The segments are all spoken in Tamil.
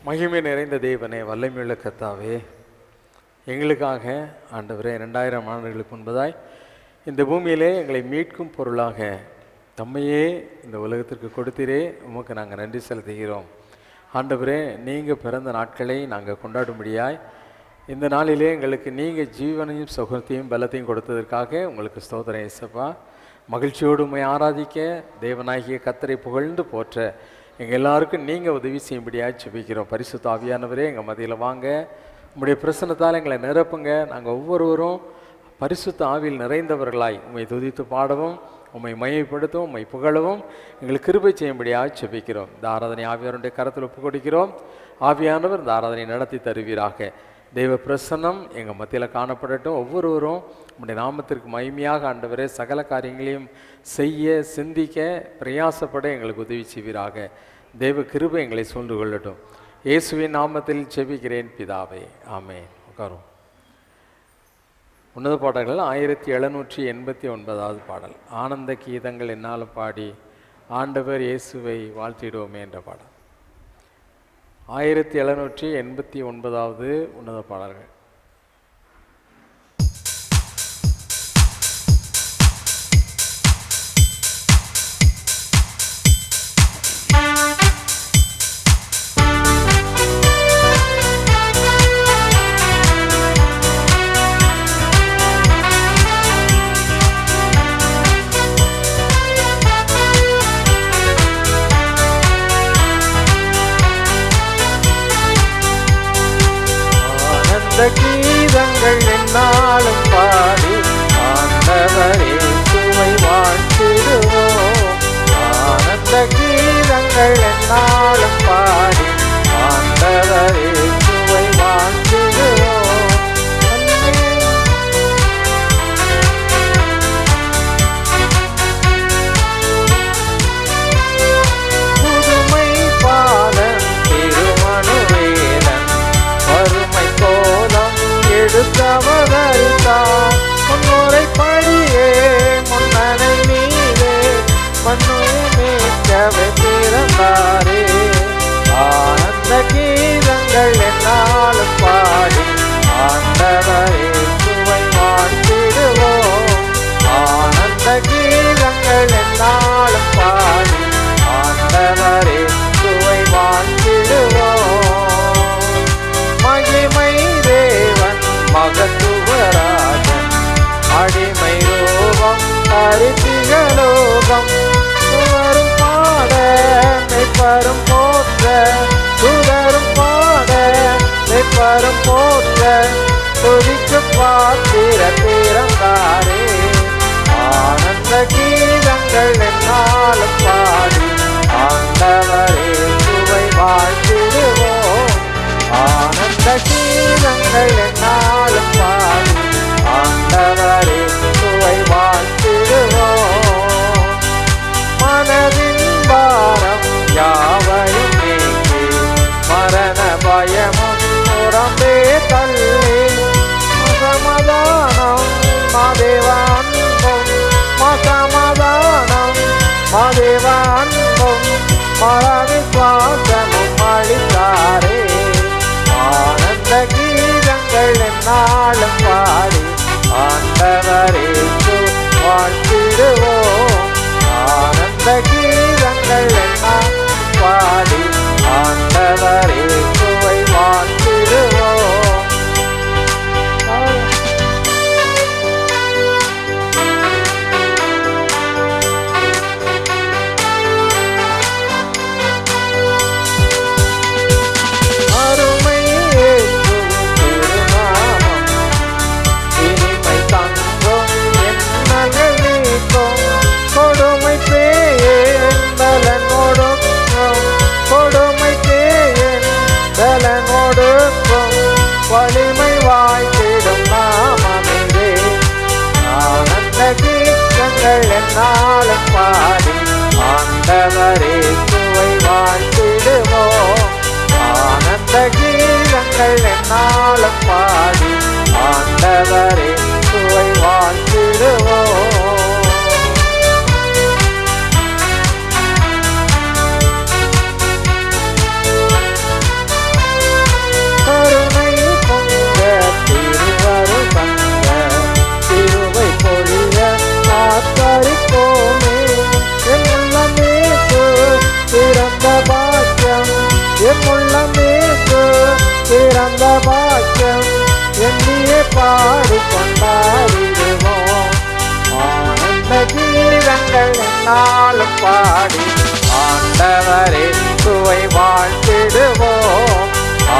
மகிமை நிறைந்த தேவனே, வல்லமையுள்ள கர்த்தாவே, எங்களுக்காக ஆண்டவரே 2000 ஆண்டுகளுக்கு முன்பதாய் இந்த பூமியிலே எங்களை மீட்கும் பொருளாக தம்மையே இந்த உலகத்திற்கு கொடுத்தீரே, உமக்கு நாங்கள் நன்றி செலுத்துகிறோம். ஆண்டவரே, நீங்கள் பிறந்த நாட்களை நாங்கள் கொண்டாடும்படியாய் இந்த நாளிலே எங்களுக்கு நீங்கள் ஜீவனையும் சுகத்தையும் பலத்தையும் கொடுத்ததற்காக உங்களுக்கு ஸ்தோத்திரம் இயேசப்பா. மகிழ்ச்சியோடு உம்மை ஆராதிக்க தேவனாகிய கர்த்தரை புகழ்ந்து போற்ற எங்கள் எல்லாருக்கும் நீங்கள் உதவி செய்யும்படியாக ஜெபிக்கிறோம். பரிசுத்த ஆவியானவரே, எங்கள் மத்தியில் வாங்க, உம்முடைய பிரசன்னத்தால் எங்களை நிரப்புங்க. நாங்கள் ஒவ்வொருவரும் பரிசுத்த ஆவியில் நிறைந்தவர்களாய் உம்மை துதித்து பாடவும், உம்மை மையப்படுத்தவும், உம்மை புகழவும் எங்களுக்கு கிருபை செய்யும்படியாக ஜெபிக்கிறோம். இந்த ஆராதனை ஆவியானுடைய கரத்தில் ஒப்பு கொடுக்கிறோம். ஆவியானவர் இந்த ஆராதனை நடத்தி தருவீராக. தெய்வ பிரசன்னம் எங்கள் மத்தியில் காணப்படட்டும். ஒவ்வொருவரும் உம்முடைய நாமத்திற்கு மகிமையாக ஆண்டவரே சகல காரியங்களையும் செய்ய, சிந்திக்க, பிரயாசப்பட எங்களுக்கு உதவி செய்வீராக. தெய்வ கிருபை எங்களை சூழ்ந்து கொள்ளட்டும். இயேசுவின் நாமத்தில் ஜெபிக்கிறேன் பிதாவே, ஆமென். உட்காரும். உன்னத பாடல்கள் 1789 பாடல், ஆனந்த கீதங்கள் என்னாலும் பாடி ஆண்டவர் இயேசுவை வாழ்த்திடுவோமே என்ற பாடல். 1789 உன்னத பாடல்கள். கீதங்கள் என்னாலும் பாடி ஆண்டவரே சுவை வாழ்த்திடுவோம். ஆனந்த கீதங்கள் என்னாலும் பாடி ஆண்டவரே சுவை வாழ்த்திடுவோம். புதுமை பாலன் திருமணுவேலன் வறுமை கோலம் எடுத்தவதரித்தார். முன்னுரை படியே முன்னனை நீரே மண்ணுயை மீட்கவே பிறந்தாரே. ஆனந்த கீதங்கள் என்னாலும் பாடி ஆண்டவரே சுவை வாழ்த்திடுவோம். ஆனந்த கீதங்கள் என்னாலும் பாடி ஆண்டவரே சுவை வாழ்த்திடுவோம். மகிமை தேவன் மகத்துவராஜன் அடிமை ரூபம் அரிசிகளோகம் சுவரும் பாட மெய்ப்பரும் போற்ற சுடரும் பாட மெய்ப்பரும் போற்ற துதிக்கு பாத்திர பிறந்தாரே. ஆனந்த கீதங்கள் என்னாலும் பாடி ஆண்டவரே சுவை வாழ்த்திடுவோம். ஆனந்த கீதங்கள் என்னாலும் பாடி ஆண்டவரே சுவை வாழ்த்திடுவோம். மனதின் பாரம் யாவையும் நீக்கி மரண பயமும் புறம்பே தள்ளி சமாதானம் மதேவான்பும் மசமாதானம் மதேவான்பும் மரவிசுவாசமும் அளித்தாரே. ஆனந்த கீதங்கள் என்னாலும் பாடி ஆண்டவரே வாழ்த்திடுவோம். ஆனந்த கீதங்கள் என்னாலும் பாடி ஆண்டவரே சுவை வாழ்த்திடுவோம். கொடுமை பேயன் பலனோடுக்கும் வலிமை வாய்த்திடும் நாமமே. ஆனந்த கீதங்கள் என்னாலும் பாடி ஆண்டவரே சுவை வாழ்த்திடுவோம். ஆனந்த கீதங்கள் என்னாலும் பாடி ஆண்டவரே சுவை வாழ்த்திடுவோம். பாடி கொண்டாடிடுவோம். ஆனந்த கீதங்கள் என்னாலும் பாடி ஆண்டவரே சுவை வாழ்த்திடுவோம்.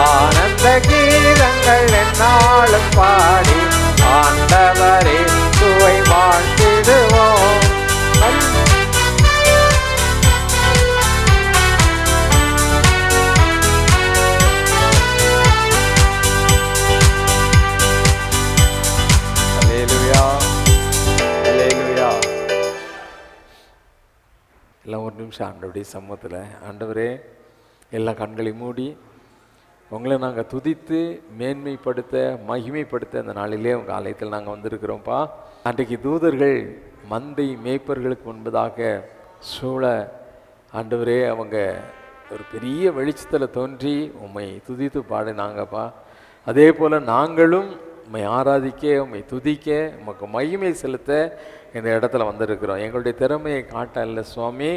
ஆனந்த கீதங்கள் என்னாலும் பாடி ஆண்டவரே சுவை வாழ்த்திடுவோம். எல்லாம் ஒரு நிமிஷம் ஆண்டவருடைய சமூகத்தில், ஆண்டவரே எல்லா கண்களையும் மூடி உங்களை நாங்கள் துதித்து மேன்மைப்படுத்த மகிமைப்படுத்த அந்த நாளிலே உங்கள் ஆலயத்தில் நாங்கள் வந்திருக்கிறோம்ப்பா. அன்றைக்கு தூதர்கள் மந்தை மேய்ப்பர்களுக்கு முன்பதாக சூழ ஆண்டவரே அவங்க ஒரு பெரிய வெளிச்சத்தில் தோன்றி உம்மை துதித்து பாடினாங்கப்பா. அதே போல் நாங்களும் உம்மை ஆராதிக்க உம்மை துதிக்க உமக்கு மகிமை செலுத்த இந்த இடத்துல வந்திருக்கிறோம். எங்களுடைய திறமையை காட்ட இல்லை சுவாமி,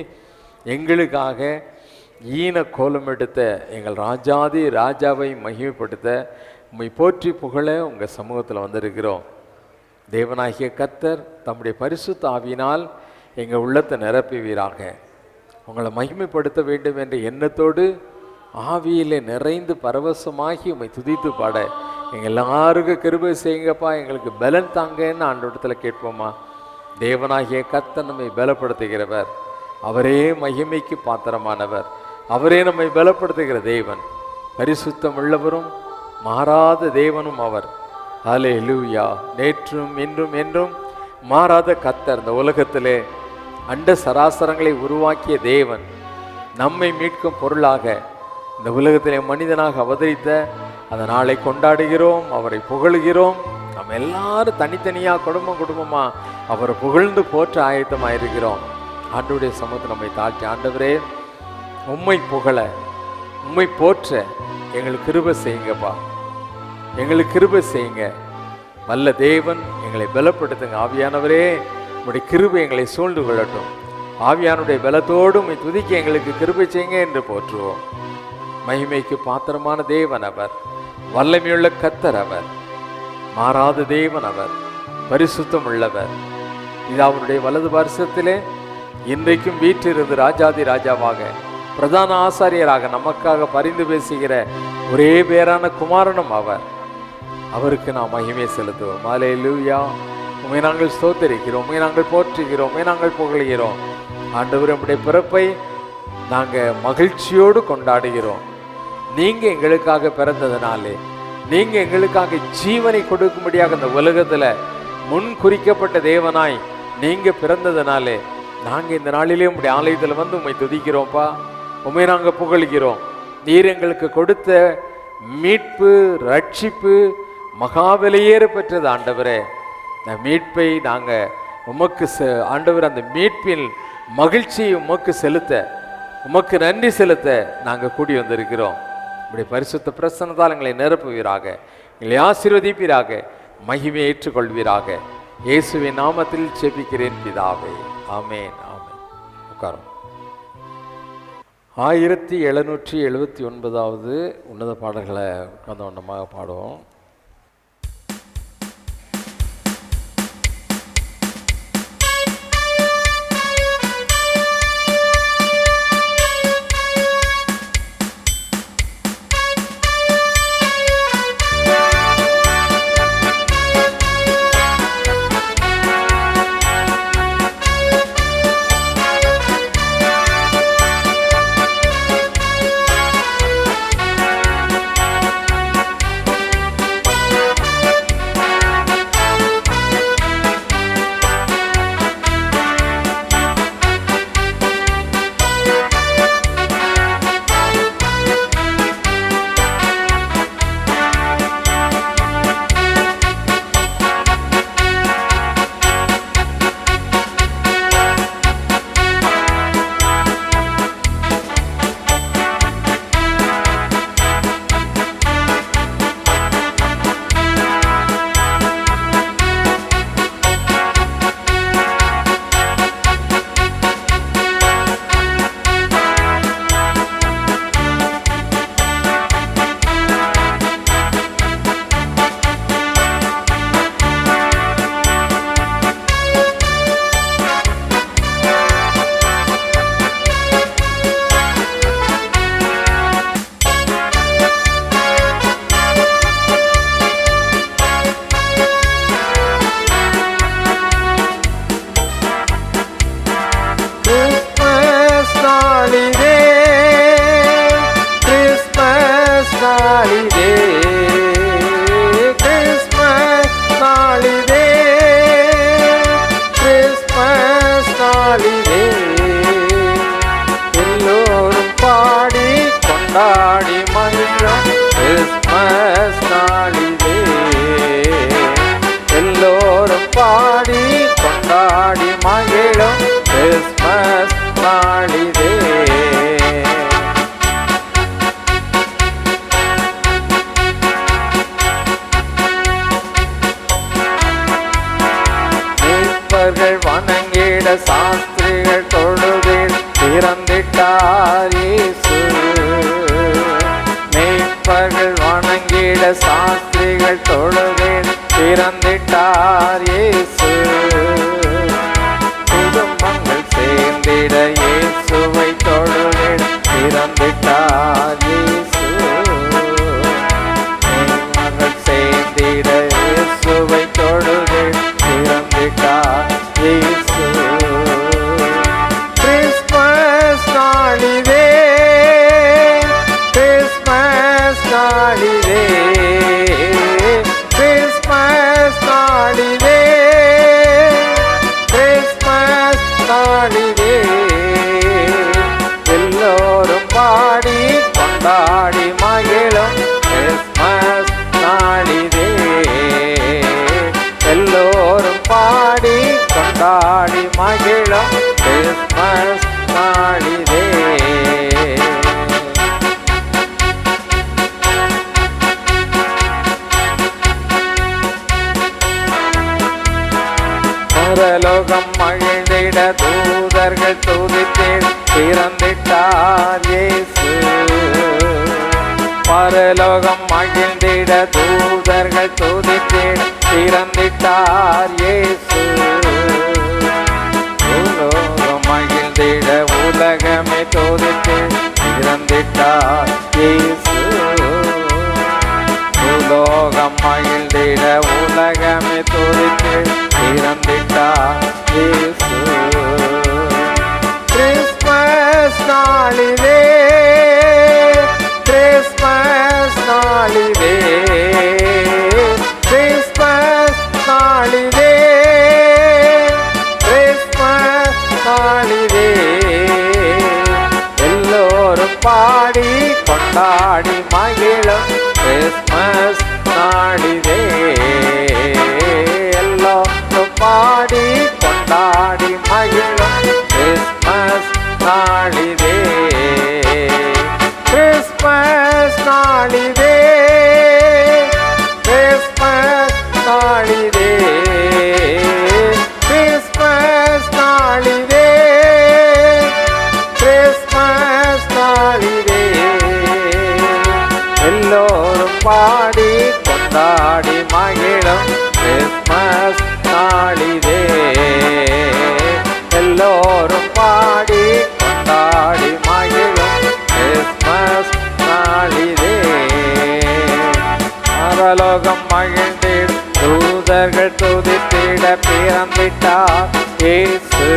எங்களுக்காக ஈன கோலம் எடுத்த எங்கள் ராஜாதி ராஜாவை மகிமைப்படுத்த உம்மை போற்றி புகழ உங்கள் சமூகத்தில் வந்திருக்கிறோம். தேவனாகிய கர்த்தர் தம்முடைய பரிசுத்த ஆவியினால் எங்கள் உள்ளத்தை நிரப்புவீராக. உங்களை மகிமைப்படுத்த வேண்டும் என்ற எண்ணத்தோடு ஆவியிலே நிறைந்து பரவசமாகி உம்மை துதித்து பாட எங்கள் எல்லாருக்கும் கிருபை செய்யுங்கப்பா. எங்களுக்கு பலன் தாங்கன்னு ஆண்டவரிடத்தில் கேட்போமா. தேவனாகிய கர்த்தர் நம்மை பலப்படுத்துகிறவர், அவரே மகிமைக்கு பாத்திரமானவர், அவரே நம்மை பலப்படுத்துகிற தேவன், பரிசுத்தம் உள்ளவரும் மாறாத தேவனும் அவர். ஹல்லேலூயா. நேற்றும் இன்றும் என்றும் மாறாத கர்த்தர், இந்த உலகத்திலே அண்ட சராசரங்களை உருவாக்கிய தேவன், நம்மை மீட்கும் பொருளாக இந்த உலகத்திலே மனிதனாக அவதரித்த அந்த நாளை கொண்டாடுகிறோம், அவரை புகழுகிறோம். நம்ம எல்லாரும் தனித்தனியாக குடும்பமாக அவரை புகழ்ந்து போற்ற ஆயத்தமாயிருக்கிறோம். ஆண்டவருடைய சமூகத்தை நம்மை தாழ்த்தி, ஆண்டவரே உம்மை புகழ உம்மை போற்ற எங்களுக்கு கிருபை செய்யுங்கப்பா, எங்களுக்கு கிருபை செய்யுங்க. வல்ல தேவன் எங்களை பலப்படுத்துங்க. ஆவியானவரே உம்முடைய கிருபை எங்களை சூழ்ந்து கொள்ளட்டும். ஆவியானுடைய பலத்தோடு உம்மை துதிக்க எங்களுக்கு கிருபை செய்யுங்க என்று போற்றுவோம். மகிமைக்கு பாத்திரமான தேவன் அவர், வல்லமையுள்ள கர்த்தர் அவர், மாறாத தேவன் அவர், பரிசுத்தம் உள்ளவர். இது அவருடைய வலது வருஷத்திலே இன்றைக்கும் வீற்றிருந்து ராஜாதி ராஜாவாக பிரதான ஆசாரியராக நமக்காக பரிந்து பேசுகிற ஒரே பேரான குமாரனும் அவர். அவருக்கு நாம் மகிமை செலுத்துவோம். ஹல்லேலூயா. உம்மை நாங்கள் ஸ்தோத்திரிக்கிறோம், உம்மை நாங்கள் போற்றுகிறோம், உம்மை நாங்கள் புகழுகிறோம். ஆண்டவர் நம்முடைய பிறப்பை நாங்கள் மகிழ்ச்சியோடு கொண்டாடுகிறோம். நீங்கள் எங்களுக்காக பிறந்ததுனாலே, நீங்கள் எங்களுக்காக ஜீவனை கொடுக்கும்படியாக இந்த உலகத்தில் முன் குறிக்கப்பட்ட தேவனாய் நீங்கள் பிறந்ததுனாலே நாங்கள் இந்த நாளிலே உம்முடைய ஆலயத்தில் வந்து உம்மை துதிக்கிறோம்ப்பா, உம்மை நாங்கள் புகழ்கிறோம். நீர் எங்களுக்கு கொடுத்த மீட்பு ரட்சிப்பு மகாவிலையேற பெற்றது ஆண்டவரே. இந்த மீட்பை நாங்கள் உமக்கு ஆண்டவர், அந்த மீட்பில் மகிழ்ச்சியை உமக்கு செலுத்த, உமக்கு நன்றி செலுத்த நாங்கள் கூடி வந்திருக்கிறோம். இப்படி பரிசுத்த பிரசன்னத்தால் எங்களை நிரப்புவீராக, எங்களை ஆசீர்வதிப்பீராக, மகிமையை ஏற்றுக்கொள்வீராக. இயேசுவின் நாமத்தில் ஜெபிக்கிறேன் பிதாவே, ஆமேன் ஆமேன். உட்காரும். 1779வது உன்னத பாடல்களை உட்கார்ந்த வண்ணமாக பாடுவோம். நாளிதே. மீட்பர்கள் வணங்கிட சாஸ்திரிகள் தொழுதில் பிறந்திட்டார் இயேசு. மீட்பர்கள் வணங்கிட சாஸ்திரிகள் தொழுதில் பிறந்திட்டார் இயேசு. குடும்பங்கள் சேர்ந்திட இயேசுவை தொழுதில் பிறந்திட்டார் இயேசு. குடும்பங்கள் சேர்ந்திட இயேசுவை தொழுதில் பிறந்திட்டார் இயேசு. கிறிஸ்மஸ் நாளிதே, கிறிஸ்மஸ் நாளிதே, கிறிஸ்மஸ் நாளிதே, கிறிஸ்மஸ் நாளிதே. எல்லோரும் பாடி கொண்டாடி மகிழும் கிறிஸ்மஸ் நாளிதே. எல்லோரும் பாடி கொண்டாடி மகிழும் கிறிஸ்மஸ் நாளிதே. பரலோகம் மகிழ்ந்திட தூதர்கள் துதித்தேன் பிறந்திட்டார் இயேசு. பரலோகம் மகிழ்ந்திட தூதர்கள் துதித்தேன் பிறந்திட்டார் இயேசு. பூலோகம் மகிழ்ந்திட உலகமே துதித்தேன் பிறந்திட்டார் இயேசு. பூலோகம் மகிழ்ந்திட உலகமே துதித்தேன் பிறந்திட்டார் இயேசு. கிறிஸ்மஸ் நாளிதே, கிறிஸ்மஸ் நாளிதே, கிறிஸ்மஸ் நாளிதே, கிறிஸ்மஸ் நாளிதே. எல்லோரும் பாடி கொண்டாடி மகிழும் கிறிஸ்மஸ் நாளிதே. எல்லோரும் பாடி கொண்டாடி மகிழும் கிறிஸ்மஸ் நாளிதே. கிறிஸ்மஸ் நாளிதே, கிறிஸ்மஸ் நாளிதே, கிறிஸ்மஸ் நாளிதே, கிறிஸ்மஸ் நாளிதே. எல்லோரும் பாடி கொண்டாடி மகிழும் கிறிஸ்மஸ் நாளிதே. எல்லோரும் பாடி கொண்டாடி மகிழும் கிறிஸ்மஸ் நாளிதே. பரலோகம் மகிழ்ந்திட தூதர்கள் துதித்திட பிறந்திட்டார் இயேசு.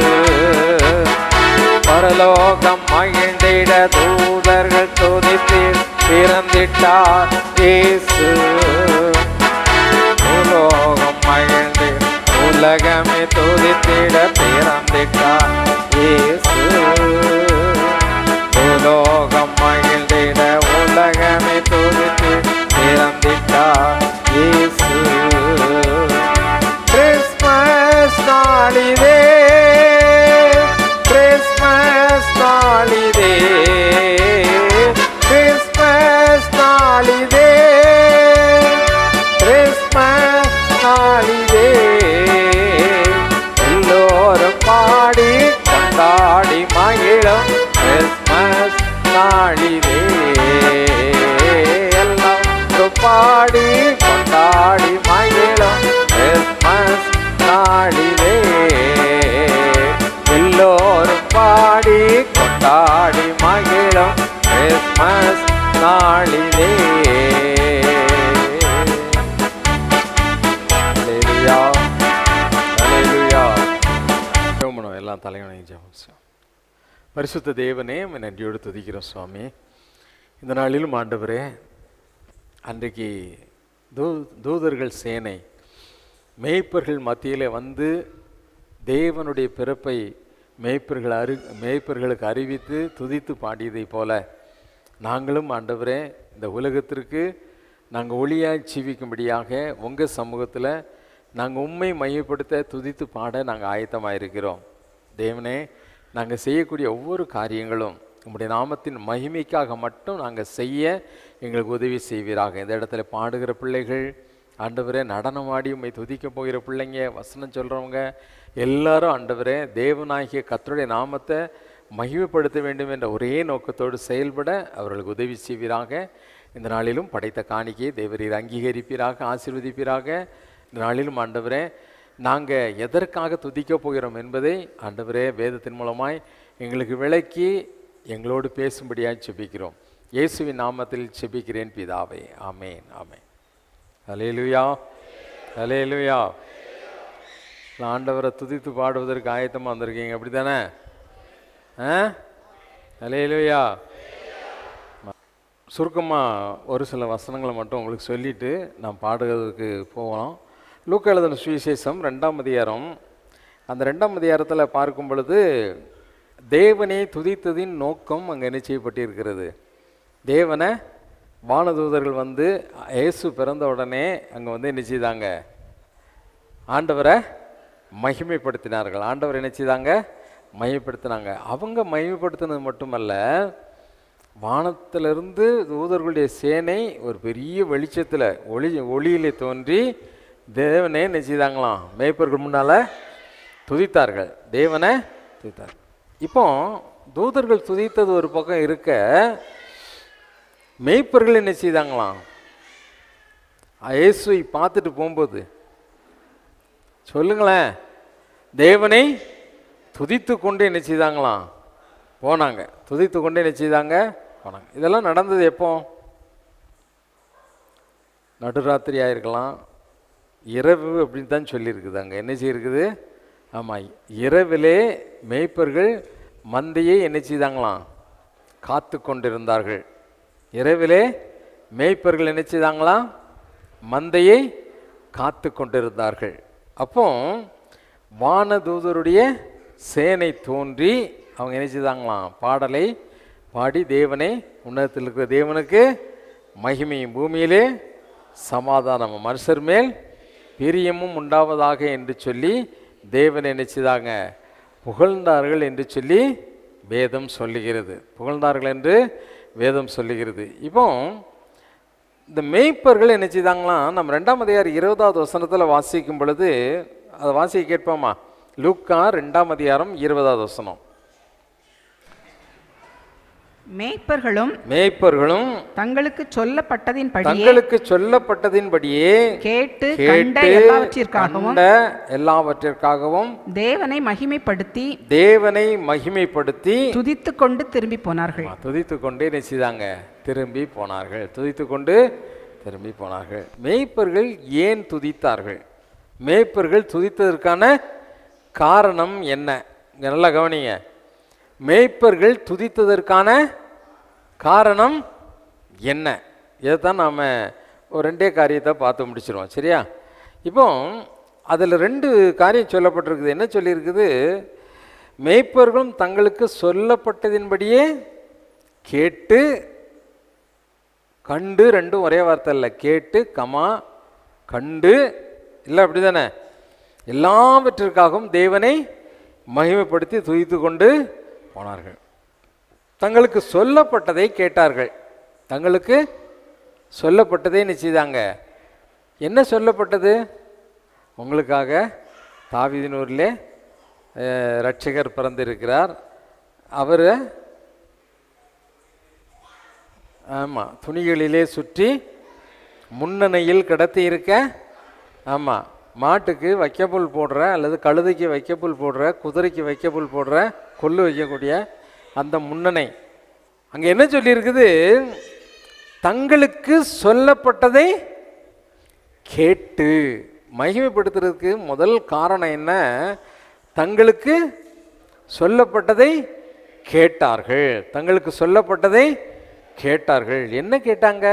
பரலோகம் மகிழ்ந்திட தூதர்கள் துதித்திட பிறந்திட்டார் இயேசு. பூலோகம் மகிழ்ந்திட உலகமே துதித்திட பிறந்திட்டார் இயேசு. பூலோகம் மகிழ்ந்திட உலகமே துதித்திட பிறந்திட்டார் இயேசு. கிறிஸ்மஸ் நாளிதே, கிறிஸ்மஸ் நாளிதே, கிறிஸ்மஸ் நாளிதே, கிறிஸ்மஸ் நாளிதே. எல்லோரும் பாடி கொண்டாடி மகிழும் கிறிஸ்மஸ் நாளிதே. எல்லோரும் பாடி கொண்டாடி மகிழும் கிறிஸ்மஸ் நாளிதே. எல்லோரும் பாடி கொண்டாடி மகிழும் கிறிஸ்மஸ் நாளிதே. அல்லேலூயா, அல்லேலூயா. ஜெபம் எல்லாம் தலைவனையும் ஜெபம். பரிசுத்த தேவனே, நன்றியோடு துதிக்கிறோம் சுவாமி. இந்த நாளிலும் ஆண்டவரே, அன்றைக்கு தூதர்கள் சேனை மேய்ப்பர்கள் மத்தியில் வந்து தேவனுடைய பிறப்பை மேய்ப்பர்களுக்கு அறிவித்து துதித்து பாடியதை போல நாங்களும் ஆண்டவரே இந்த உலகத்திற்கு நாங்கள் ஒளியாய் ஜீவிக்கும்படியாக உங்கள் சமூகத்தில் நாங்கள் உண்மை மையப்படுத்த துதித்து பாட நாங்கள் ஆயத்தமாக இருக்கிறோம். தேவனே, நாங்கள் செய்யக்கூடிய ஒவ்வொரு காரியங்களும் உம்முடைய நாமத்தின் மகிமைக்காக மட்டும் நாங்கள் செய்ய எங்களுக்கு உதவி செய்வீராக. இந்த இடத்துல பாடுகிற பிள்ளைகள், ஆண்டவரே நடனமாடி உம்மை துதிக்க போகிற பிள்ளைங்க, வசனம் சொல்கிறவங்க எல்லாரும் ஆண்டவரே தேவனாகிய கர்த்தருடைய நாமத்தை மகிமைப்படுத்த வேண்டும் என்ற ஒரே நோக்கத்தோடு செயல்பட அவர்களுக்கு உதவி செய்வீராக. இந்த நாளிலும் படைத்த காணிக்கையை தேவரீர் அங்கீகரிப்பீராக, ஆசீர்வதிப்பீராக. இந்த நாளிலும் ஆண்டவரே நாங்கள் எதற்காக துதிக்க போகிறோம் என்பதை ஆண்டவரே வேதத்தின் மூலமாய் எங்களுக்கு விளக்கி எங்களோடு பேசும்படியாக செபிக்கிறோம். இயேசுவின் நாமத்தில் செபிக்கிறேன் பிதாவே, ஆமேன் ஆமேன். ஹல்லேலூயா ஹல்லேலூயா. ஆண்டவரை துதித்து பாடுவதற்கு ஆயத்தமாக வந்திருக்கீங்க, அப்படி தானே? ஹல்லேலூயா. சுருக்கமாக ஒரு சில வசனங்களை மட்டும் உங்களுக்கு சொல்லிவிட்டு நாம் பாடுவதற்கு போகலாம். லூக்கா எழுதின சுவிசேஷம் 2ஆம் அதிகாரம். அந்த 2ஆம் அதிகாரத்தில் பார்க்கும் பொழுது தேவனை துதித்ததின் நோக்கம் அங்கே நிச்சயப்பட்டிருக்கிறது. தேவனை வானதூதர்கள் வந்து இயேசு பிறந்த உடனே அங்கே வந்து என்ன செய்தாங்க? ஆண்டவரை மகிமைப்படுத்தினார்கள். ஆண்டவரை என்ன செய்தாங்க? மகிமைப்படுத்தினாங்க. அவங்க மகிமைப்படுத்தினது மட்டுமல்ல, வானத்திலிருந்து தூதர்களுடைய சேனை ஒரு பெரிய வெளிச்சத்தில் ஒளியிலே தோன்றி தேவனே என்ன செய்தாங்களாம்? மேய்ப்பர்கள் முன்னால் துதித்தார்கள், தேவனை துதித்தார்கள். இப்போ தூதர்கள் துதித்தது ஒரு பக்கம் இருக்க, மேய்ப்பர்கள் என்ன செய்தாங்களாம்? இயேசுவை பார்த்துட்டு போகும்போது சொல்லுங்களேன், தேவனை துதித்து கொண்டு என்ன செய்தாங்களாம்? போனாங்க. துதித்து கொண்டு என்ன செய்தாங்க? போனாங்க. இதெல்லாம் நடந்தது எப்போ? நடுராத்திரி ஆயிருக்கலாம், இரவு அப்படின்னு தான் சொல்லியிருக்குது. அங்கே என்ன செய்யிருக்குது? ஆமாம், இரவிலே மேய்ப்பர்கள் மந்தையை என்ன செய்தாங்களாம்? காத்து கொண்டிருந்தார்கள். இரவிலே மேய்ப்பர்கள் என்ன செய்தாங்களாம்? மந்தையை காத்து கொண்டிருந்தார்கள். அப்போ வானதூதருடைய சேனை தோன்றி அவங்க என்ன செய்தாங்களாம்? பாடலை பாடி தேவனை, உன்னதத்தில் இருக்கிற தேவனுக்கு மகிமையும், பூமியிலே சமாதானமும், மனுஷர் மேல் பிரியமும் உண்டாவதாக என்று சொல்லி தேவனை என்ன செய்தாங்க? புகழ்ந்தார்கள் என்று சொல்லி வேதம் சொல்லுகிறது. புகழ்ந்தார்கள் என்று வேதம் சொல்லுகிறது. இப்போ இந்த மேய்ப்பர்கள் என்ன செய்தாங்களாம்? நம்ம 2ஆம் அதிகாரம் 20வது வசனத்தில் வாசிக்கும் பொழுது அதை வாசிக்க கேட்போமா? லூக்கா 2ஆம் அதிகாரம் 20வது வசனம். மேய்ப்பர்களும் தங்களுக்கு சொல்லப்பட்டதின்படியே கேட்டு கண்ட எல்லாவற்றிற்காகவும் தேவனை மகிமைப்படுத்தி துதித்துக் கொண்டு திரும்பி போனார்கள். துதித்து கொண்டே நினைச்சாங்க, திரும்பி போனார்கள். துதித்து கொண்டு திரும்பி போனார்கள். மேய்ப்பர்கள் ஏன் துதித்தார்கள்? மேய்ப்பர்கள் துதித்ததற்கான காரணம் என்ன? இங்கே நல்லா கவனிங்க. மேய்ப்பர்கள் துதித்ததற்கான காரணம் என்ன? இதைத்தான் நாம் ஒரு 2 காரியத்தை பார்த்து முடிச்சிருவோம், சரியா? இப்போ அதில் 2 காரியம் சொல்லப்பட்டிருக்குது. என்ன சொல்லியிருக்குது? மேய்ப்பர்களும் தங்களுக்கு சொல்லப்பட்டதின்படியே கேட்டு கண்டு, 2ம் ஒரே வார்த்தை இல்லை, கேட்டு கமா கண்டு இல்லை, அப்படி தானே? எல்லாவற்றிற்காகவும் தேவனை மகிமைப்படுத்தி துதித்து கொண்டு போனார்கள். தங்களுக்கு சொல்லப்பட்டதை கேட்டார்கள். தங்களுக்கு சொல்லப்பட்டதை நிச்சயதாங்க. என்ன சொல்லப்பட்டது? உங்களுக்காக தாவீதின் ஊரிலே இரட்சகர் பிறந்திருக்கிறார். அவர் ஆமாம் துணிகளிலே சுற்றி முன்னணையில் கிடத்தி இருக்க, ஆமாம் மாட்டுக்கு வைக்கப்புல் போடுற, அல்லது கழுதைக்கு வைக்கப்புல் போடுற, குதிரைக்கு வைக்கப்புல் போடுற, கொள்ளு வைக்கக்கூடிய அந்த முன்னணை. அங்கே என்ன சொல்லியிருக்குது? தங்களுக்கு சொல்லப்பட்டதை கேட்டு மகிமைப்படுத்துறதுக்கு முதல் காரணம் என்ன? தங்களுக்கு சொல்லப்பட்டதை கேட்டார்கள். தங்களுக்கு சொல்லப்பட்டதை கேட்டார்கள். என்ன கேட்டாங்க?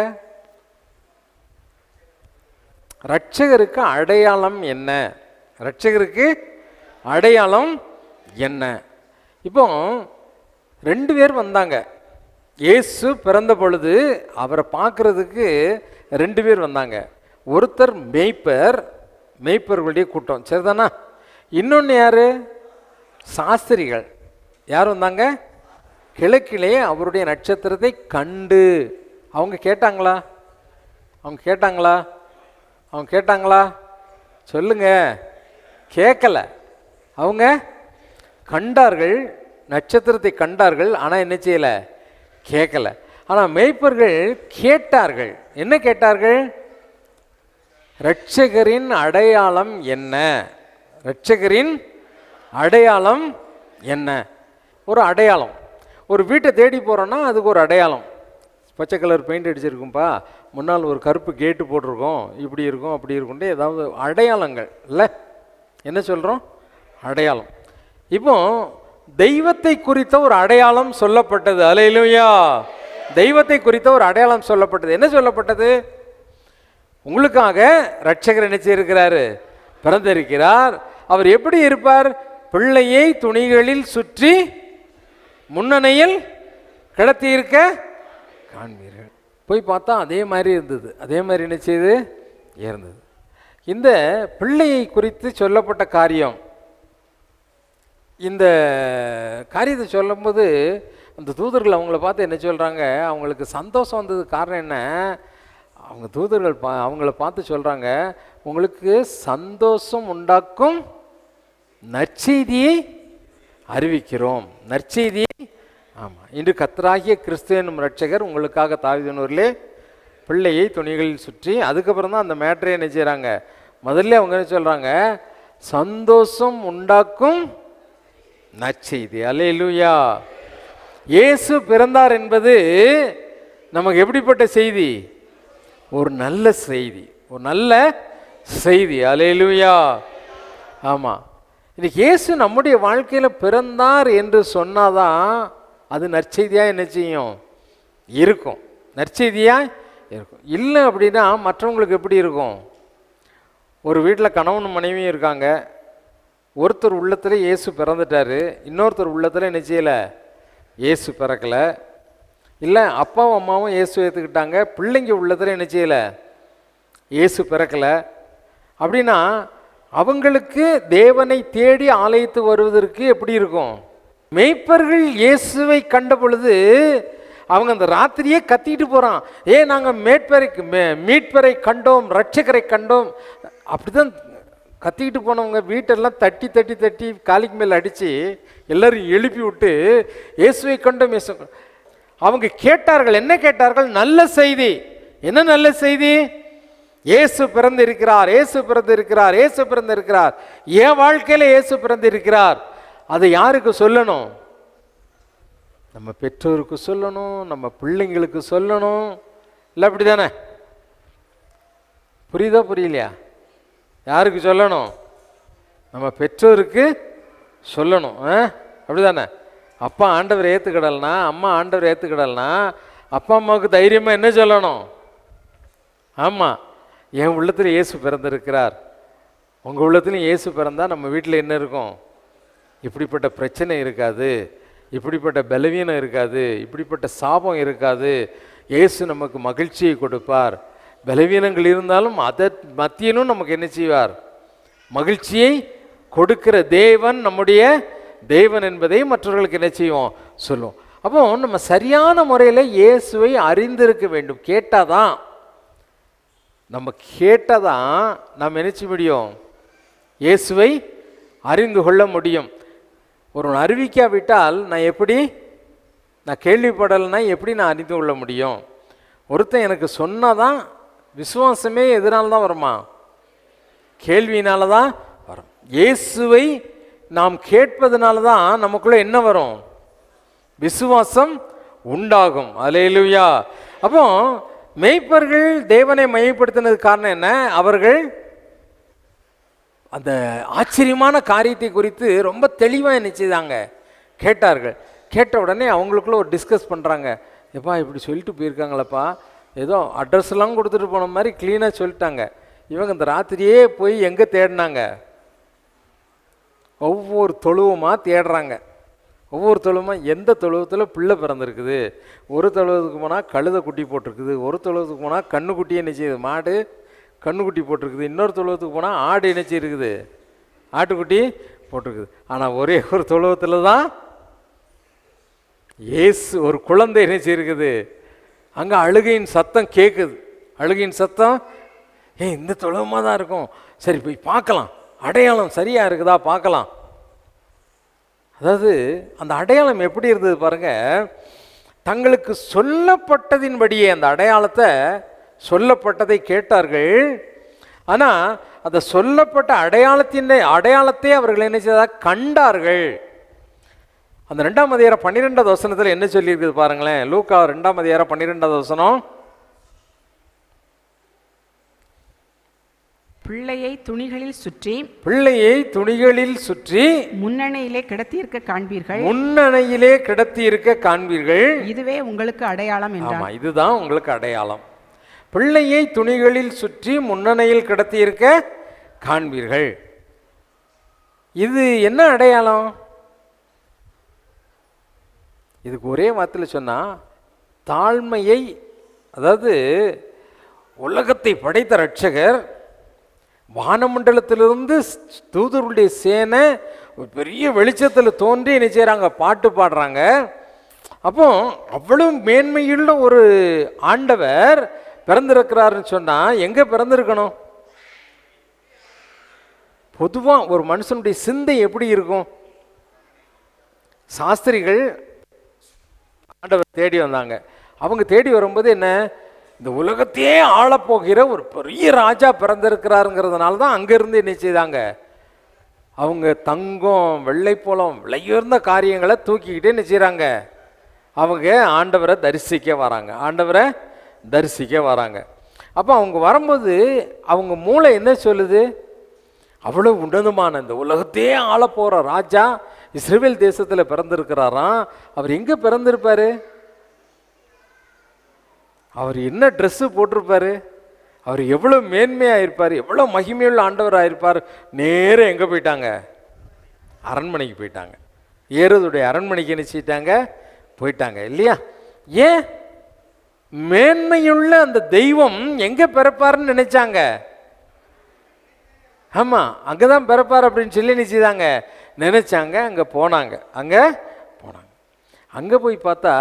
இரட்சகருக்கு அடையாளம் என்ன? இரட்சகருக்கு அடையாளம் என்ன? இப்போ 2 பேர் வந்தாங்க. இயேசு பிறந்த பொழுது அவரை பார்க்கறதுக்கு 2 பேர் வந்தாங்க. ஒருத்தர் மேய்ப்பர்களுடைய கூட்டம், சரிதானா? இன்னொன்று யாரு? சாஸ்திரிகள். யார் வந்தாங்க? கிழக்கிலே அவருடைய நட்சத்திரத்தை கண்டு. அவங்க கேட்டாங்களா? அவங்க கேட்டாங்களா? அவங்க கேட்டாங்களா? சொல்லுங்க. கேட்கல. அவங்க கண்டார்கள், நட்சத்திரத்தை கண்டார்கள். ஆனால் என்ன செய்யலை? கேட்கல. ஆனால் மேய்ப்பர்கள் கேட்டார்கள். என்ன கேட்டார்கள்? இரட்சகரின் அடையாளம் என்ன? இரட்சகரின் அடையாளம் என்ன? ஒரு அடையாளம். ஒரு வீட்டை தேடி போகிறோன்னா அதுக்கு ஒரு அடையாளம். பச்சை கலர் பெயிண்ட் அடிச்சிருக்கும்பா, முன்னால் ஒரு கருப்பு கேட்டு போட்டிருக்கோம், இப்படி இருக்கும் அப்படி இருக்கும்ட்டு ஏதாவது அடையாளங்கள் இல்லை? என்ன சொல்கிறோம்? அடையாளம். இப்போ தெய்வத்தை குறித்த ஒரு அடையாளம் சொல்லப்பட்டது. அல்லேலூயா. தெய்வத்தை குறித்த ஒரு அடையாளம் சொல்லப்பட்டது. என்ன சொல்லப்பட்டது? உங்களுக்காக இரட்சகர் என்ன செய்திருக்கிறாரு? பிறந்திருக்கிறார். அவர் எப்படி இருப்பார்? பிள்ளையை துணிகளில் சுற்றி முன்னணையில் கிடத்தி இருக்க காண்பீர்கள். போய் பார்த்தா அதே மாதிரி இருந்தது. அதே மாதிரி என்ன செய்து இருந்தது. இந்த பிள்ளையை குறித்து சொல்லப்பட்ட காரியம், இந்த காரியத்தை சொல்லும்போது அந்த தூதர்கள் அவங்கள பார்த்து என்ன சொல்கிறாங்க? அவங்களுக்கு சந்தோஷம் வந்தது. காரணம் என்ன? அவங்க தூதர்கள் அவங்கள பார்த்து சொல்கிறாங்க, உங்களுக்கு சந்தோஷம் உண்டாக்கும் நற்செய்தியை அறிவிக்கிறோம். நற்செய்தியை. ஆமாம், இன்று கர்த்தராகிய கிறிஸ்து என்னும் இரட்சகர் உங்களுக்காக தாவீதினூரிலே பிள்ளையை துணிகளில் சுற்றி, அதுக்கப்புறம் தான் அந்த மேட்டரை என்ன செய்கிறாங்க? முதல்ல அவங்க என்ன சொல்கிறாங்க? சந்தோஷம் உண்டாக்கும் நற்செய்தி. அல்லேலூயா. இயேசு பிறந்தார் என்பது நமக்கு எப்படிப்பட்ட செய்தி? ஒரு நல்ல செய்தி, ஒரு நல்ல செய்தி. அல்லேலூயா. ஆமாம், இன்னைக்கு இயேசு நம்முடைய வாழ்க்கையில் பிறந்தார் என்று சொன்னாதான் அது நற்செய்தியாக என்ன செய்யும்? இருக்கும். நற்செய்தியாக இருக்கும். இல்லை அப்படின்னா மற்றவங்களுக்கு எப்படி இருக்கும்? ஒரு வீட்டில் கணவன் மனைவியும் இருக்காங்க. ஒருத்தர் உள்ளத்தில் இயேசு பிறந்துட்டார், இன்னொருத்தர் உள்ளத்தில் என்ன செய்யலை? இயேசு பிறக்கலை. இல்லை அப்பாவும் அம்மாவும் இயேசு ஏற்றுக்கிட்டாங்க, பிள்ளைங்க உள்ளத்தில் என்ன செய்யலை? இயேசு பிறக்கலை. அப்படின்னா அவங்களுக்கு தேவனை தேடி ஆலயத்து வருவதற்கு எப்படி இருக்கும்? மேய்ப்பர்கள் இயேசுவை கண்ட பொழுது அவங்க அந்த ராத்திரியே கத்திட்டு போகிறான், நாங்கள் மீட்பரை கண்டோம், இரட்சகரை கண்டோம். அப்படிதான் கத்திக்கிட்டு போனவங்க வீட்டெல்லாம் தட்டி தட்டி தட்டி காலிக்கு மேலே அடித்து எல்லாரும் எழுப்பி விட்டு இயேசுவை கண்டோம், இயேசு. அவங்க கேட்டார்கள். என்ன கேட்டார்கள்? நல்ல செய்தி. என்ன நல்ல செய்தி? இயேசு பிறந்திருக்கிறார், இயேசு பிறந்திருக்கிறார், இயேசு பிறந்திருக்கிறார். என் வாழ்க்கையில் இயேசு பிறந்திருக்கிறார். அதை யாருக்கு சொல்லணும்? நம்ம பெற்றோருக்கு சொல்லணும், நம்ம பிள்ளைங்களுக்கு சொல்லணும். இல்லை அப்படி தானே? புரியுதா புரியலையா? யாருக்கு சொல்லணும்? நம்ம பெற்றோருக்கு சொல்லணும். அப்படி தானே? அப்பா ஆண்டவர் ஏற்றுக்கிடலனா, அம்மா ஆண்டவர் ஏற்றுக்கிடலனா அப்பா அம்மாவுக்கு தைரியமாக என்ன சொல்லணும்? ஆமாம், என் உள்ளத்தில் இயேசு பிறந்திருக்கிறார். உங்கள் உள்ளத்துலையும் இயேசு பிறந்தால் நம்ம வீட்டில் என்ன இருக்கும்? இப்படிப்பட்ட பிரச்சனை இருக்காது, இப்படிப்பட்ட பலவீனம் இருக்காது, இப்படிப்பட்ட சாபம் இருக்காது. இயேசு நமக்கு மகிழ்ச்சியை கொடுப்பார். பலவீனங்கள் இருந்தாலும் அதை மத்தியிலும் நமக்கு என்ன செய்வார்? மகிழ்ச்சியை கொடுக்கிற தேவன் நம்முடைய தேவன் என்பதை மற்றவர்களுக்கு என்ன செய்வோம்? சொல்லுவோம். அப்போ நம்ம சரியான முறையில் இயேசுவை அறிந்திருக்க வேண்டும். கேட்டாதான் நம்ம என்ன செய்ய முடியும்? இயேசுவை அறிந்து கொள்ள முடியும். ஒரு அறிவிக்காவிட்டால் நான் கேள்விப்படலைன்னா எப்படி நான் அறிந்து கொள்ள முடியும்? ஒருத்தன் எனக்கு சொன்னாதான் விசுவாசமே எதனால தான் வருமா? கேள்வியினால தான் வரும். இயேசுவை நாம் கேட்பதனால தான் நமக்குள்ள என்ன வரும்? விசுவாசம் உண்டாகும். அல்லேலூயா. அப்போ மேய்ப்பர்கள் தேவனை மையப்படுத்தினதுக்கு காரணம் என்ன? அவர்கள் அந்த ஆச்சரியமான காரியத்தை குறித்து ரொம்ப தெளிவாக என்ன செய்தாங்க? கேட்டார்கள். கேட்ட உடனே அவங்களுக்குள்ள ஒரு டிஸ்கஸ் பண்ணுறாங்க. எப்பா இப்படி சொல்லிட்டு போயிருக்காங்களப்பா, ஏதோ அட்ரஸ்லாம் கொடுத்துட்டு போன மாதிரி க்ளீனாக சொல்லிட்டாங்க. இவங்க இந்த ராத்திரியே போய் எங்கே தேடினாங்க? ஒவ்வொரு தொழுவமாக தேடுறாங்க. ஒவ்வொரு தொழுவமாக எந்த தொழுவத்தில் பிள்ளை பிறந்திருக்குது. ஒரு தொழுவத்துக்கு போனால் கழுதை குட்டி போட்டிருக்குது, ஒரு தொழுவத்துக்கு போனால் கண்ணுக்குட்டியே என்ன செய்யுது? மாடு கண்ணுக்குட்டி போட்டிருக்குது. இன்னொரு தொழுவத்துக்கு போனால் ஆடு என்ன செய்யிருக்குது? ஆட்டுக்குட்டி போட்டிருக்குது. ஆனால் ஒரே ஒரு தொழுவத்தில் தான் இயேசு ஒரு குழந்தை என்ன செய்யிருக்குது, அங்கே அழுகையின் சத்தம் கேட்குது. அழுகையின் சத்தம், இந்த தொழுவமாக தான் இருக்கும், சரி போய் பார்க்கலாம், அடையாளம் சரியாக இருக்குதா பார்க்கலாம். அதாவது அந்த அடையாளம் எப்படி இருந்தது பாருங்க, தங்களுக்கு சொல்லப்பட்டதின்படியே அந்த அடையாளத்தை, சொல்லப்பட்டதை கேட்டார்கள். ஆனால் அந்த சொல்லப்பட்ட அடையாளத்தை அவர்கள் என்ன செய்தால் கண்டார்கள். அந்த 2ஆம் அதிகாரம் 12வது வசனத்தில் என்ன சொல்லியிருக்குது பாருங்களேன். லூக்கா 2ஆம் அதிகாரம் 12வது வசனம். பிள்ளையை துணிகளில் சுற்றி முன்னணையிலே கிடத்தியிருக்க காண்பீர்கள். இதுவே உங்களுக்கு அடையாளம் என்றார். இதுதான் உங்களுக்கு அடையாளம். பிள்ளையை துணிகளில் சுற்றி முன்னணையில் கிடத்தியிருக்க காண்பீர்கள். இது என்ன அடையாளம்? இதுக்கு ஒரே வார்த்தையில் சொன்னால் தாழ்மையை, அதாவது உலகத்தை படைத்த ரட்சகர் வானமண்டலத்திலிருந்து தூதருடைய சேனை ஒரு பெரிய வெளிச்சத்தில் தோன்றி என்ன செய்கிறாங்க, பாட்டு பாடுறாங்க. அப்போ அவ்வளவு மேன்மையுள்ள ஒரு ஆண்டவர் பிறந்திருக்கிறாருன்னு சொன்னால் எங்கே பிறந்திருக்கணும்? பொதுவாக ஒரு மனுஷனுடைய சிந்தை எப்படி இருக்கும்? சாஸ்திரிகள் ஆண்டவர் தேடி வந்தாங்க. அவங்க தேடி வரும்போது என்ன, இந்த உலகத்தையே ஆளப்போகிற ஒரு பெரிய ராஜா பிறந்திருக்கிறாருங்கிறதுனால தான் அங்கேருந்து என்ன செய்தாங்க, அவங்க தங்கம், வெள்ளைப்போளம், விலையுயர்ந்த காரியங்களை தூக்கிக்கிட்டே என்ன செய்கிறாங்க, அவங்க ஆண்டவரை தரிசிக்க வராங்க. அப்போ அவங்க வரும்போது அவங்க மூளை என்ன சொல்லுது, அவ்வளோ உன்னதமான இந்த உலகத்தையே ஆளப்போகிற ராஜா இஸ்ரவேல் தேசத்தில் பிறந்திருக்கிறாராம். அவர் எங்கே பிறந்திருப்பார்? அவர் என்ன ட்ரெஸ்ஸு போட்டிருப்பார்? அவர் எவ்வளோ மேன்மையாக இருப்பார், எவ்வளோ மகிமையுள்ள ஆண்டவராக இருப்பார். நேரம் எங்கே போயிட்டாங்க? அரண்மனைக்கு போயிட்டாங்க. ஏறுதுடைய அரண்மனைக்கு நினச்சிட்டாங்க, போயிட்டாங்க இல்லையா? ஏன்? மேன்மையுள்ள அந்த தெய்வம் எங்கே பிறப்பாருன்னு நினைச்சாங்க. ஆமாம், அங்கே தான் பிறப்பார் அப்படின்னு சொல்லி நினச்சிதாங்க நினச்சாங்க. அங்கே போனாங்க. அங்கே போய் பார்த்தா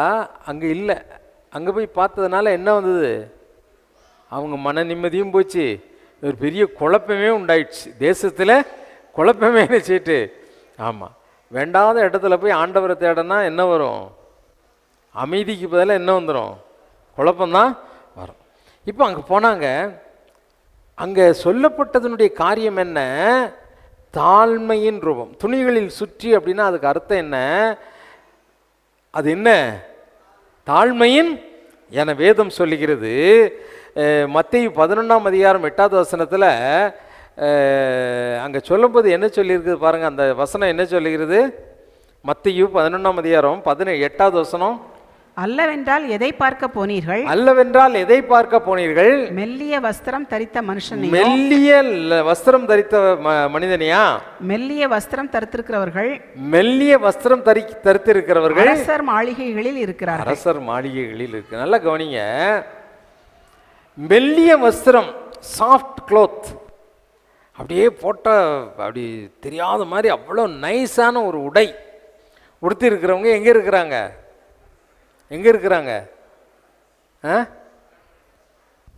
அங்கே இல்லை. அங்கே போய் பார்த்ததுனால என்ன வந்தது, அவங்க மன நிம்மதியும் போச்சு, ஒரு பெரிய குழப்பமே உண்டாயிடுச்சு. தேசத்தில் குழப்பமே நினச்சிட்டு. ஆமாம், வேண்டாத இடத்துல போய் ஆண்டவரை தேடனா என்ன வரும்? அமைதிக்கு பதிலாக என்ன வந்துடும்? குழப்பம்தான் வரும். இப்போ அங்கே போனாங்க. அங்கே சொல்லப்பட்டதனுடைய காரியம் என்ன? தாழ்மையின் ரூபம். துணிகளில் சுற்றி அப்படின்னா அதுக்கு அர்த்தம் என்ன? அது என்ன? தாழ்மையின் என வேதம் சொல்லுகிறது. மத்தேயு 11ஆம் அதிகாரம் 8வது வசனத்தில் அங்கே சொல்லும்போது என்ன சொல்லியிருக்குது பாருங்கள். அந்த வசனம் என்ன சொல்லுகிறது? மத்தேயு 11ஆம் அதிகாரம் 8வது வசனம். அல்லவென்றால் எதை பார்க்க போனீர்கள்? மெல்லிய வஸ்திரம் தரித்த மனுஷனையோ? மெல்லிய வஸ்திரம் தரித்த மனிதனையா? மெல்லிய வஸ்திரம் தரித்திருக்கிறவர்கள் அரசர் மாளிகைகளில் இருக்கு. நல்லா கவனிங்க. மெல்லிய வஸ்திரம், சாஃப்ட் க்ளோத், அப்படியே போட்ட அப்படி தெரியாத மாதிரி அவ்வளோ நைஸான ஒரு உடை உடுத்தி இருக்கிறவங்க எங்கே இருக்கிறாங்க?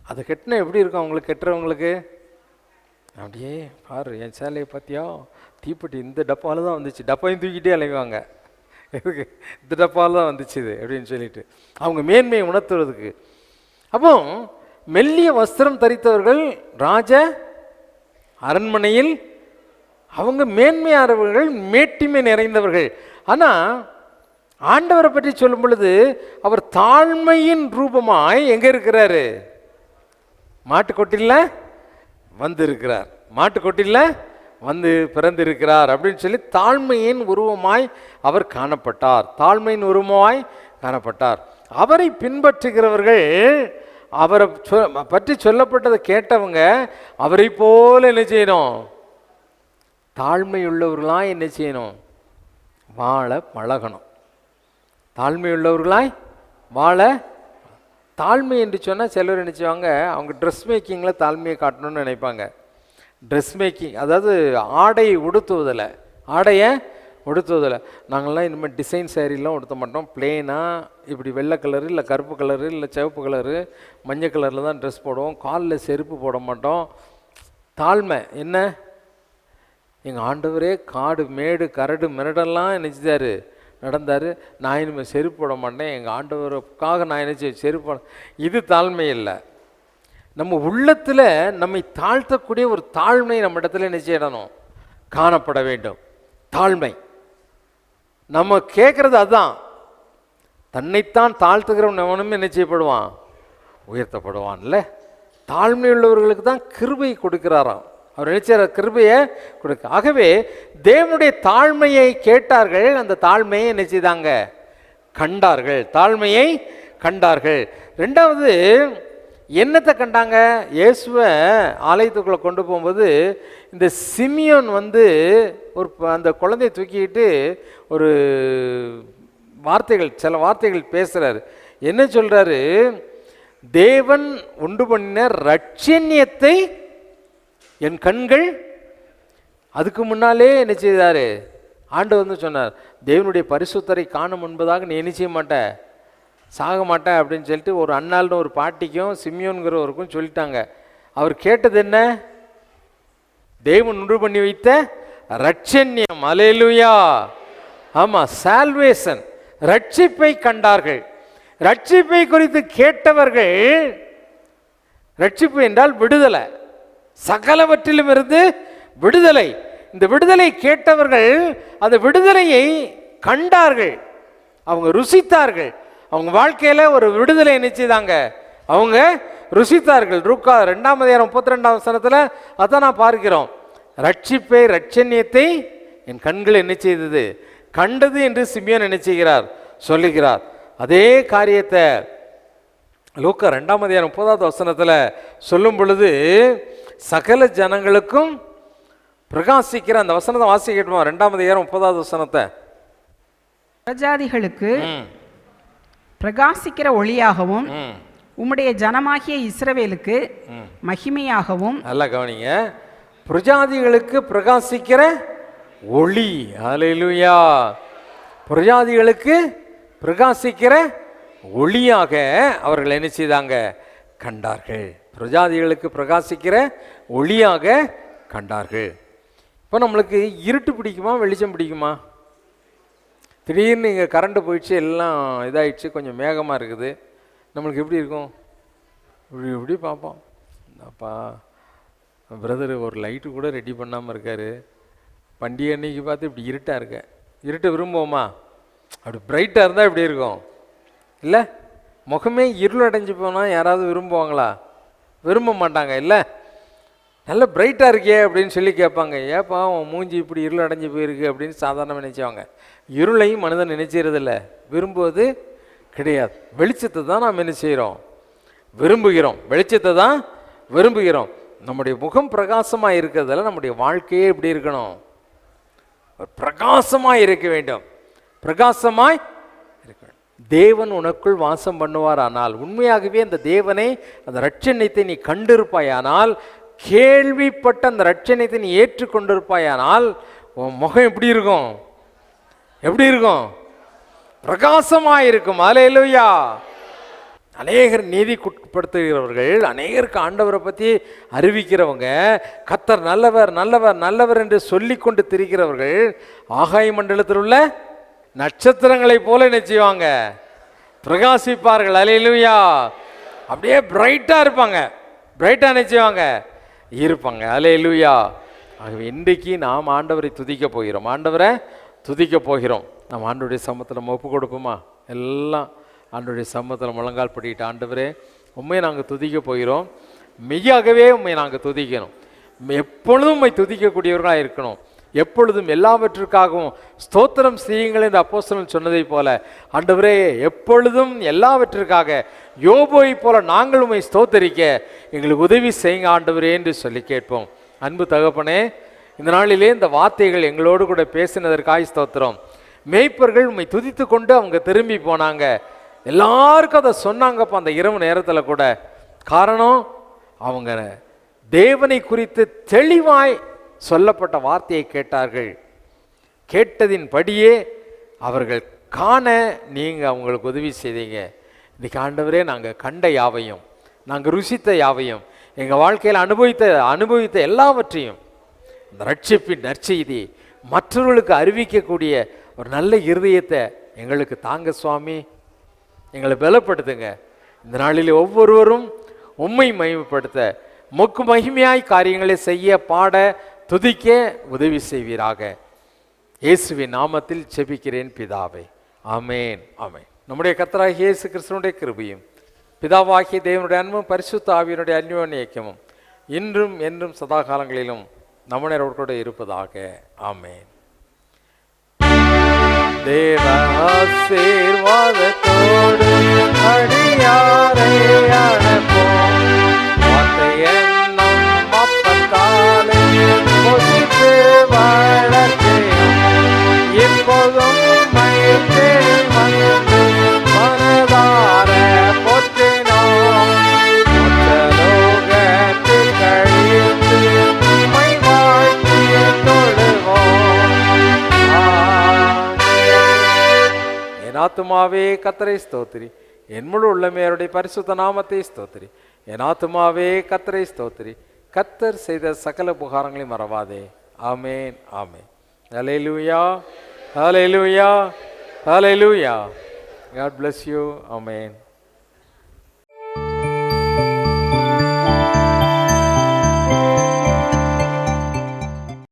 அதை கட்டினா எப்படி இருக்கும் அவங்களுக்கு? கட்டுறவங்களுக்கு அப்படியே பாரு, என் சேலையை பார்த்தியா, தீப்பெட்டி இந்த டப்பாவில் தான் வந்துச்சு, டப்பாவையும் தூக்கிட்டே அலைவாங்க. எதுக்கு? இந்த டப்பாவில் தான் வந்துச்சு இது அப்படின்னு சொல்லிட்டு அவங்க மேன்மையை உணர்த்துறதுக்கு. அப்போ மெல்லிய வஸ்திரம் தரித்தவர்கள் ராஜ அரண்மனையில் அவங்க மேன்மையானவர்கள், மேட்டிமை நிறைந்தவர்கள். ஆனால் ஆண்டவரை பற்றி சொல்லும் பொழுது அவர் தாழ்மையின் ரூபமாய் எங்கே இருக்கிறாரு? மாட்டுக்கொட்டில வந்து பிறந்திருக்கிறார் அப்படின்னு சொல்லி தாழ்மையின் உருவமாய் அவர் காணப்பட்டார். அவரை பின்பற்றுகிறவர்கள், அவரை பற்றி சொல்லப்பட்டதை கேட்டவங்க அவரை போல என்ன செய்யணும்? தாழ்மையுள்ளவர்களாய் என்ன செய்யணும்? வாழ பழகணும். தாழ்மையுள்ளவர்களாய் வாழ. தாழ்மை என்று சொன்னால் சிலர் நினச்சிவாங்க அவங்க ட்ரெஸ் மேக்கிங்கில் தாழ்மையை காட்டணும்னு நினைப்பாங்க. ட்ரெஸ் மேக்கிங் அதாவது ஆடையை உடுத்துவதில், ஆடையை உடுத்துவதில்லை. நாங்கள்லாம் இனிமேல் டிசைன் சேரீலாம் உடுத்த மாட்டோம். பிளெயினாக இப்படி வெள்ளை கலரு இல்லை கருப்பு கலரு இல்லை சிவப்பு கலரு மஞ்சள் கலரில் தான் ட்ரெஸ் போடுவோம். காலில் செருப்பு போட மாட்டோம். தாழ்மை என்ன? எங்கள் ஆண்டவரே காடு மேடு கரடு மிரடெல்லாம் நினச்சிதாரு நடந்தார். நான் இனிமேல் செருப்பு போட மாட்டேன், எங்கள் ஆண்டவருக்காக நான் நினச்சி செருப்பு. இது தாழ்மை இல்லை. நம்ம உள்ளத்தில் நம்மை தாழ்த்தக்கூடிய ஒரு தாழ்மை நம்ம இடத்துல நிச்சயிடணும், காணப்பட வேண்டும். தாழ்மை நம்ம கேட்குறது அதுதான். தன்னைத்தான் தாழ்த்துகிறவன் எவனுமே நிச்சயப்படுவான், உயர்த்தப்படுவான்ல. தாழ்மை உள்ளவர்களுக்கு தான் கிருபை கொடுக்கிறாராம். அவர் நினைச்சார் கிருபையை கொடுக்க. ஆகவே தேவனுடைய தாழ்மையை கேட்டார்கள், அந்த தாழ்மையை நினைச்சுதாங்க கண்டார்கள், தாழ்மையை கண்டார்கள். ரெண்டாவது என்னத்தை கண்டாங்க? இயேசுவை ஆலயத்துக்குள்ளே கொண்டு போகும்போது இந்த சிமியோன் ஒரு அந்த குழந்தையை தூக்கிட்டு ஒரு வார்த்தைகள், சில வார்த்தைகள் பேசுகிறாரு. என்ன சொல்கிறாரு? தேவன் உண்டு பண்ணின ரட்சண்யத்தை என் கண்கள், அதுக்கு முன்னாலே என்ன செய்தார்? ஆண்டவர் சொன்னார், தேவனுடைய பரிசுத்தரை காணும் என்பதாக நீ என்ன செய்ய மாட்ட, சாக மாட்டேன் அப்படின்னு சொல்லிட்டு ஒரு அண்ணாள்னு ஒரு பாட்டிக்கும் சிமியோன்கிறவருக்கும் சொல்லிட்டாங்க. அவர் கேட்டது என்ன? தேவன் உண்டு பண்ணி வைத்த ரட்சண்யம். அல்லேலூயா. ஆமாம், சால்வேஷன், ரட்சிப்பை கண்டார்கள். ரட்சிப்பை குறித்து கேட்டவர்கள், ரட்சிப்பு என்றால் விடுதலை, சகலவற்றிலும் இருந்து விடுதலை. இந்த விடுதலை கேட்டவர்கள் அந்த விடுதலையை கண்டார்கள், அவங்க ருசித்தார்கள். அவங்க வாழ்க்கையில் ஒரு விடுதலை நிச்சயதாங்க அவங்க ருசித்தார்கள். லூக்கா 2:32 அதான் நான் பார்க்கிறோம். ரட்சிப்பை, ரட்சண்யத்தை என் கண்கள் என்ன செய்தது, கண்டது என்று சிமியோன் என்ன செய்கிறார், சொல்லுகிறார். அதே காரியத்தை லூக்கா 2:30 சொல்லும் பொழுது, சகல ஜனங்களுக்கும் பிரகாசிக்கிற அந்த வசனத்தை வாசிக்கட்டுமா? 2:30 பிரஜாதிகளுக்கு பிரகாசிக்கிற ஒளியாகவும் உம்முடைய ஜனமாகிய இஸ்ரவேலுக்கு மகிமையாகவும். நல்லா கவனிங்க, பிரஜாதிகளுக்கு பிரகாசிக்கிற ஒளி. அல்லேலூயா. பிரஜாதிகளுக்கு பிரகாசிக்கிற ஒளியாக அவர்கள் என்ன செய்தாங்க, கண்டார்கள். பிரஜாதிகளுக்கு பிரகாசிக்கிற ஒளியாக கண்டார்கள். இப்போ நம்மளுக்கு இருட்டு பிடிக்குமா வெளிச்சம் பிடிக்குமா? திடீர்னு இங்கே கரண்ட்டு போயிடுச்சு, எல்லாம் இதாகிடுச்சு, கொஞ்சம் மேகமாக இருக்குது, நம்மளுக்கு எப்படி இருக்கும்? இப்படி இப்படி பார்ப்போம். அப்பா பிரதர் ஒரு லைட்டு கூட ரெடி பண்ணாமல் இருக்கார், பண்டிகை அன்னைக்கு பார்த்து இப்படி இருட்டாக இருக்க. இருட்டை விரும்புவோமா? அப்படி பிரைட்டாக இருந்தால் இப்படி இருக்கும் இல்லை? முகமே இருள் அடைஞ்சு போனால் யாராவது விரும்புவாங்களா? விரும்ப மாட்டாங்க இல்லை? நல்ல பிரைட்டாக இருக்கே அப்படின்னு சொல்லி கேட்பாங்க. ஏப்பா உன் மூஞ்சி இப்படி இருள் அடைஞ்சு போயிருக்கு அப்படின்னு சாதாரணமாக நினைச்சவங்க. இருளையும் மனிதன் நினைச்சிறதில்ல, விரும்புவது கிடையாது. வெளிச்சத்தை தான் நாம் என்ன செய்கிறோம், விரும்புகிறோம். வெளிச்சத்தை தான் விரும்புகிறோம். நம்முடைய முகம் பிரகாசமாக இருக்கிறதால நம்முடைய வாழ்க்கையே எப்படி இருக்கணும், பிரகாசமாக இருக்க வேண்டும். பிரகாசமாய் இருக்க வேண்டும். தேவன் உனக்குள் வாசம் பண்ணுவார். ஆனால் உண்மையாகவே அந்த தேவனை, அந்த ரட்சண்யத்தை நீ கண்டிருப்பாயானால், கேள்விப்பட்ட அந்த ரட்சண்யத்தை நீ ஏற்றுக்கொண்டிருப்பாயானால், உன் முகம் எப்படி இருக்கும், எப்படி இருக்கும், பிரகாசமாக இருக்கும். அல்லேலூயா. அநேகர் நீதிக்குட்படுத்துகிறவர்கள், அநேகருக்கு ஆண்டவரை பற்றி அறிவிக்கிறவங்க, கர்த்தர் நல்லவர் நல்லவர் நல்லவர் என்று சொல்லி கொண்டு திரிகிறவர்கள் ஆகாய மண்டலத்தில் உள்ள நட்சத்திரங்களை போல என்ன செய்வாங்க, பிரகாசிப்பார்கள். அல்லேலூயா. அப்படியே பிரைட்டாக இருப்பாங்க, பிரைட்டாக என்ன செய்வாங்க, இருப்பாங்க. அல்லேலூயா. ஆகவே இன்றைக்கு நாம் ஆண்டவரை துதிக்க போகிறோம், ஆண்டவரை துதிக்க போகிறோம். நம்ம ஆண்டவருடைய சமூகத்தில் நம்ம ஒப்பு கொடுப்போமா? எல்லாம் ஆண்டவருடைய சமூகத்தில் முழங்கால் படிக்கிட்டு, ஆண்டவரே உண்மையை நாங்கள் துதிக்க போகிறோம், மெய்யாகவே உண்மை நாங்கள் துதிக்கணும், எப்பொழுதும் உண்மை துதிக்கக்கூடியவர்களாக இருக்கணும், எப்பொழுதும் எல்லாவற்றிற்காகவும் ஸ்தோத்திரம் செய்யுங்கள் என்று அப்போஸ்தலன் சொன்னதை போல, ஆண்டவரே எப்பொழுதும் எல்லாவற்றிற்காக யோபோவை போல நாங்கள் உண்மை ஸ்தோத்தரிக்க எங்களுக்கு உதவி செய்யுங்க ஆண்டவரே என்று சொல்லி கேட்போம். அன்பு தகப்பனே, இந்த நாளிலே இந்த வார்த்தைகள் எங்களோடு கூட பேசினதற்காய் ஸ்தோத்திரம். மேய்ப்பர்கள் உண்மை துதித்து கொண்டு அவங்க திரும்பி போனாங்க, எல்லாருக்கும் அதை சொன்னாங்கப்பா அந்த இரவு நேரத்தில் கூட. காரணம், அவங்க தேவனை குறித்து தெளிவாய் சொல்லப்பட்ட வார்த்தையை கேட்டார்கள். கேட்டதின்படியே அவர்கள் காண நீங்கள் அவங்களுக்கு உதவி செய்தீங்க. இன்னைக்கு ஆண்டவரே, நாங்கள் கண்ட யாவையும், நாங்கள் ருசித்த யாவையும், எங்கள் வாழ்க்கையில் அனுபவித்த எல்லாவற்றையும், இந்த ரட்சிப்பின் நற்செய்தி மற்றவர்களுக்கு அறிவிக்கக்கூடிய ஒரு நல்ல இருதயத்தை எங்களுக்கு தாங்க சுவாமி. எங்களை பலப்படுத்துங்க. இந்த நாளில் ஒவ்வொருவரும் உம்மை மகிமைப்படுத்த, மொக்கு மகிமையாய் காரியங்களை செய்ய, பாட, துதிக்க உதவி செய்வீராக. இயேசுவின் நாமத்தில் ஜெபிக்கிறேன் பிதாவே, ஆமேன், ஆமேன். நம்முடைய கர்த்தராகிய இயேசு கிறிஸ்துவினுடைய கிருபையும், பிதாவாகிய தேவனுடைய அன்பும், பரிசுத்த ஆவியினுடைய அந்யோன்ய ஐக்கியமும் இன்றும் என்றும் சதா காலங்களிலும் நம்முடைய இருப்பதாக. ஆமேன். தேவ ஆசீர்வாதத்தோடு அடியாரை அனுப்பும், வார்த்தை என்னும் அப்பத்தாலே பொசித்து வளர்த்தேன், இப்போதும் மயிர்த்தே வந்து மனதார போற்றினோம், மற்றலோகத்தில் கழித்து உம்மை வாழ்த்தி தொழுவோம். என் ஆத்துமாவே கர்த்தரை ஸ்தோத்திரி, என் முழு உள்ளமே அவருடைய பரிசுத்த நாமத்தை ஸ்தோத்திரி. என் ஆத்துமாவே கர்த்தரை ஸ்தோத்திரி, கர்த்தர் செய்த சகல உபகாரங்களையும் மறவாதே. ஆமேன், ஆமேன். ஹல்லேலூயா, ஹல்லேலூயா, ஹல்லேலூயா. God bless you. Amen.